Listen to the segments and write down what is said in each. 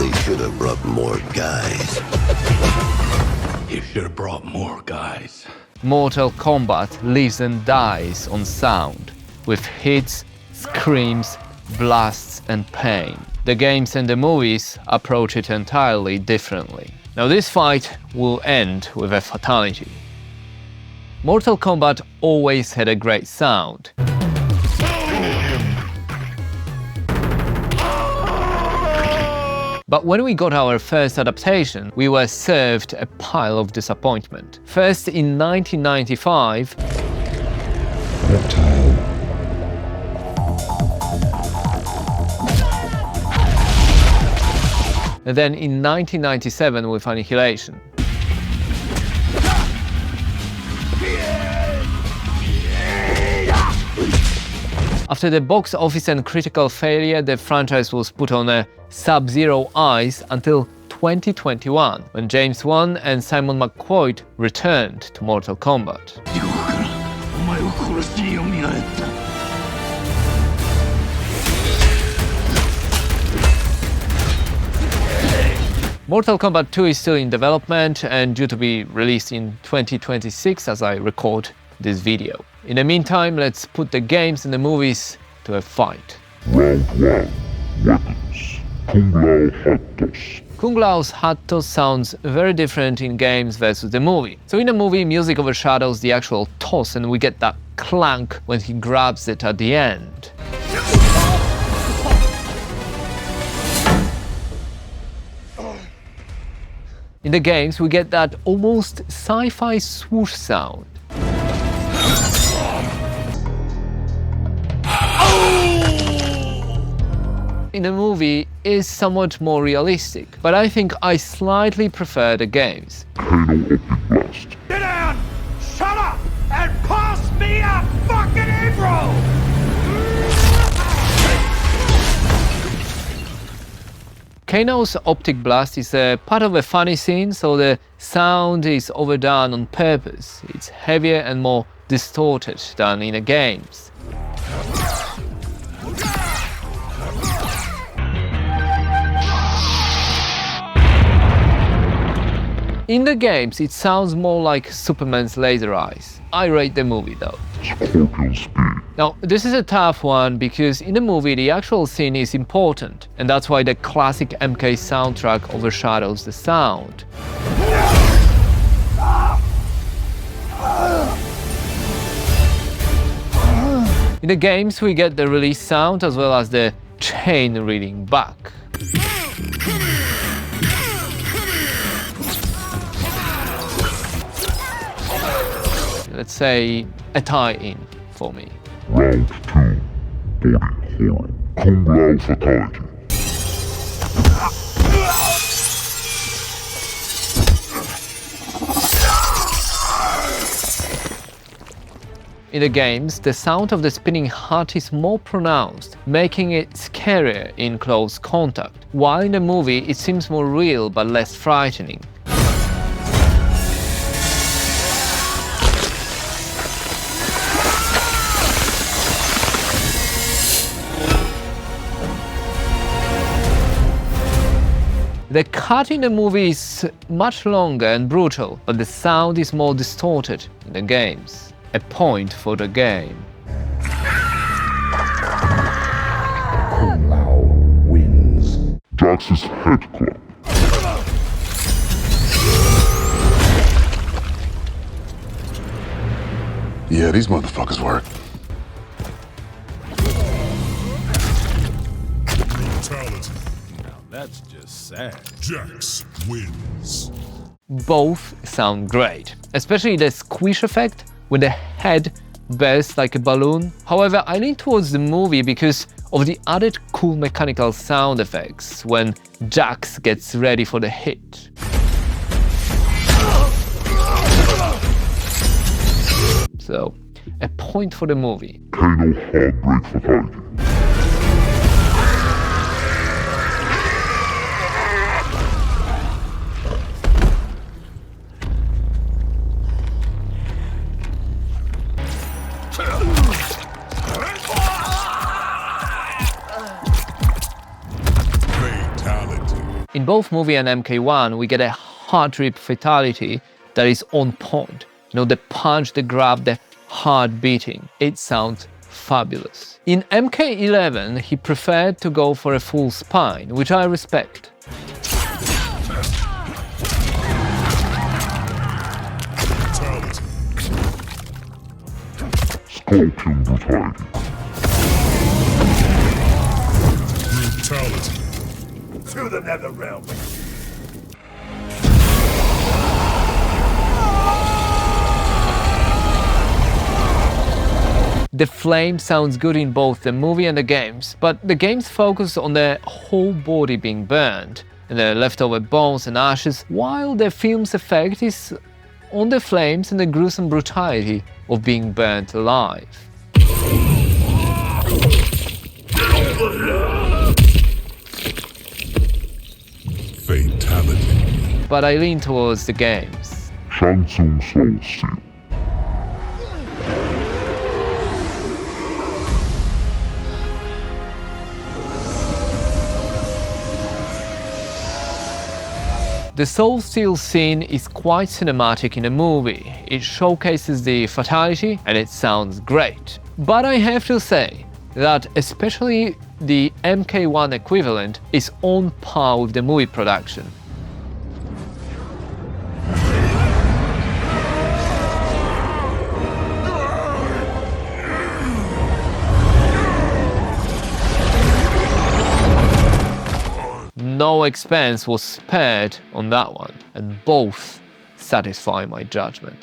They should have brought more guys. You should have brought more guys. Mortal Kombat lives and dies on sound, with hits, screams, blasts and pain. The games and the movies approach it entirely differently. Now this fight will end with a fatality. Mortal Kombat always had a great sound. But when we got our first adaptation, we were served a pile of disappointment. First in 1995, and then in 1997 with Annihilation. After the box office and critical failure, the franchise was put on a sub-zero ice until 2021, when James Wan and Simon McQuoid returned to Mortal Kombat. Mortal Kombat 2 is still in development and due to be released in 2026 as I record this video. In the meantime, let's put the games and the movies to a fight. Round 1. Weapons. Kung Lao Hot Toss. Kung Lao's hot toss sounds very different in games versus the movie. So in the movie, music overshadows the actual toss and we get that clank when he grabs it at the end. In the games, we get that almost sci-fi swoosh sound. In the movie is somewhat more realistic, but I think I slightly prefer the games. Optic Blast. Sit down! Shut up! And pass me a fucking intro! Kano's Optic Blast is a part of a funny scene, so the sound is overdone on purpose. It's heavier and more distorted than in the games. In the games, it sounds more like Superman's laser eyes. I rate the movie though. Scorpion Speed. Now, this is a tough one because in the movie the actual scene is important, and that's why the classic MK soundtrack overshadows the sound. In the games, we get the release sound as well as the chain reading back. Let's say a tie-in for me. Round 2. Body Horn. Kung Lao Fatality. In the games, the sound of the spinning hat is more pronounced, making it scarier in close contact, while in the movie it seems more real but less frightening. The cut in the movie is much longer and brutal, but the sound is more distorted in the games. A point for the game. Kung Lao wins. Jax's Head Club. Yeah, these motherfuckers work. Fatality. Now that's just sad. Jax wins. Both sound great, especially the squish effect when the head bursts like a balloon. However, I lean towards the movie because of the added cool mechanical sound effects when Jax gets ready for the hit. So, a point for the movie. Kano Heartbreak Fatality. Fatality. In both movie and MK1, we get a heart rip fatality that is on point. You know, the punch, the grab, the heart beating. It sounds fabulous. In MK11, he preferred to go for a full spine, which I respect. Fatality. Scorpion brutality. Brutality. To the nether realm. The flame sounds good in both the movie and the games, but the games focus on the whole body being burned and the leftover bones and ashes, while the film's effect is on the flames and the gruesome brutality of being burnt alive. Fatality. But I lean towards the games. Shang Tsung Soul Seal. The Soul Steal scene is quite cinematic in the movie. It showcases the fatality and it sounds great. But I have to say that especially the MK1 equivalent is on par with the movie production. No expense was spared on that one, and both satisfy my judgment.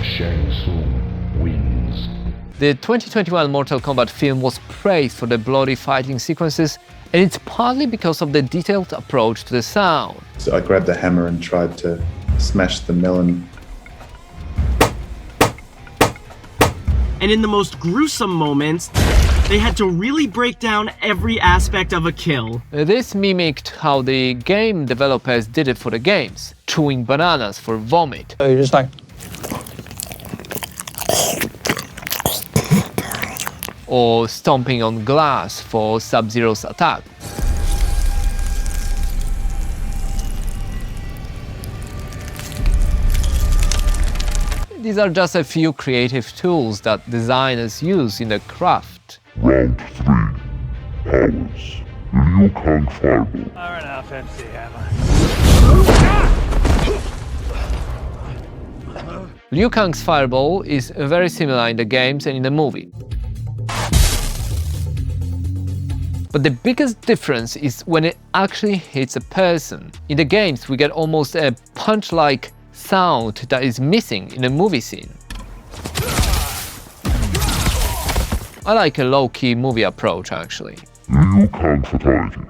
Shang Tsung wins. The 2021 Mortal Kombat film was praised for the bloody fighting sequences, and it's partly because of the detailed approach to the sound. So I grabbed the hammer and tried to smash the melon. And in the most gruesome moments, they had to really break down every aspect of a kill. This mimicked how the game developers did it for the games, chewing bananas for vomit. So you're just like... Or stomping on glass for Sub-Zero's attack. These are just a few creative tools that designers use in the craft. Round 3. Powers. Liu Kang Fireball. Far enough, MC Hammer. Liu Kang's fireball is very similar in the games and in the movie. But the biggest difference is when it actually hits a person. In the games, we get almost a punch-like sound that is missing in a movie scene. I like a low-key movie approach, actually. Liu Kang Fatality.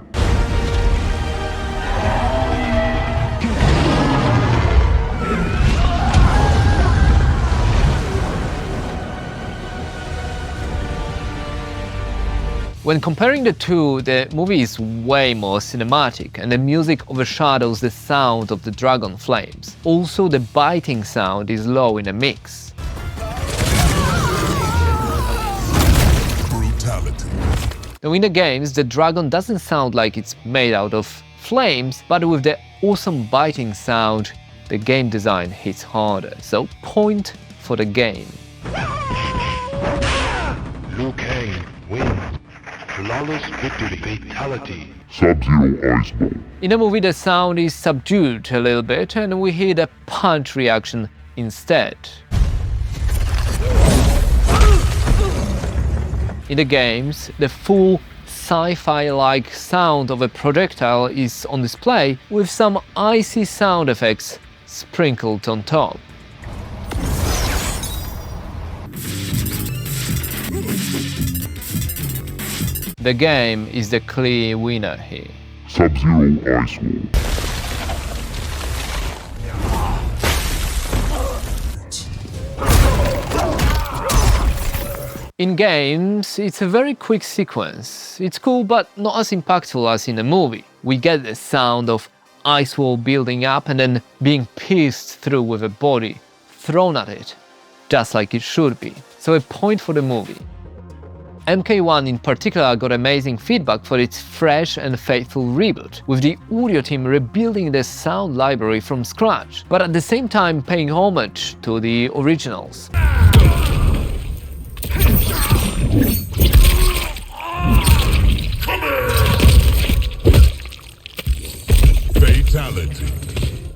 When comparing the two, the movie is way more cinematic and the music overshadows the sound of the dragon flames. Also, the biting sound is low in the mix. Brutality. Now in the games, the dragon doesn't sound like it's made out of flames, but with the awesome biting sound, the game design hits harder. So point for the game. Liu Kang wins. Flawless victory. Fatality. Sub-Zero Ice Ball. In the movie, the sound is subdued a little bit and we hear the punch reaction instead. In the games, the full sci-fi-like sound of a projectile is on display with some icy sound effects sprinkled on top. The game is the clear winner here. Sub-Zero Ice Wall. In games, it's a very quick sequence. It's cool, but not as impactful as in the movie. We get the sound of ice wall building up and then being pierced through with a body thrown at it, just like it should be. So a point for the movie. MK1 in particular got amazing feedback for its fresh and faithful reboot, with the audio team rebuilding the sound library from scratch, but at the same time paying homage to the originals. Fatality.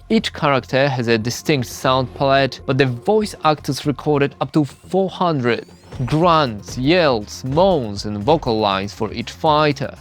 Each character has a distinct sound palette, but the voice actors recorded up to 400 grunts, yells, moans and vocal lines for each fighter.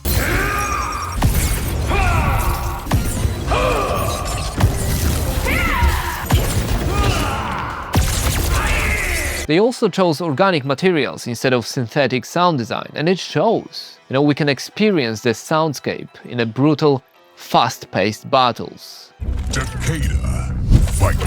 They also chose organic materials instead of synthetic sound design, and it shows. We can experience the soundscape in a brutal, fast-paced battles. Takeda. Fight.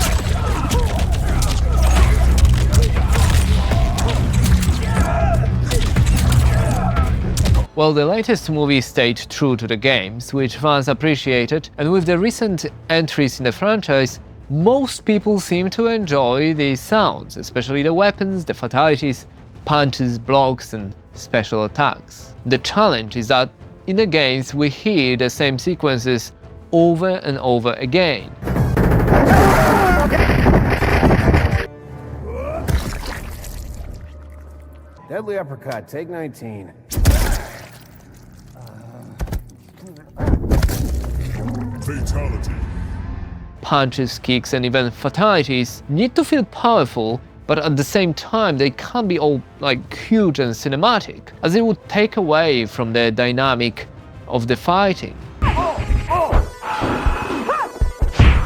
Well, the latest movie stayed true to the games, which fans appreciated, and with the recent entries in the franchise, most people seem to enjoy the sounds, especially the weapons, the fatalities, punches, blocks and special attacks. The challenge is that in the games we hear the same sequences over and over again. Deadly uppercut, take 19. Fatality. Punches, kicks and even fatalities need to feel powerful, but at the same time they can't be all huge and cinematic, as it would take away from the dynamic of the fighting.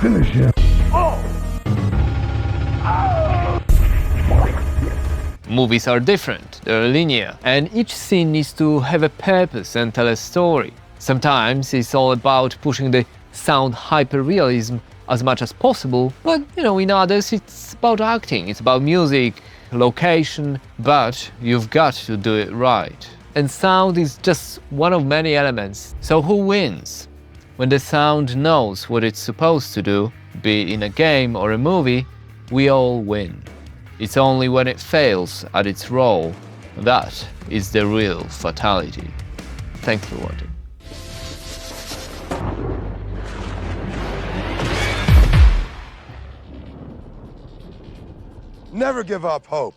Finish him. Movies are different, they're linear, and each scene needs to have a purpose and tell a story. Sometimes it's all about pushing the sound hyper-realism as much as possible, but in others it's about acting, it's about music, location, but you've got to do it right. And sound is just one of many elements, so who wins? When the sound knows what it's supposed to do, be it in a game or a movie, we all win. It's only when it fails at its role that is the real fatality. Thanks for watching. Never give up hope.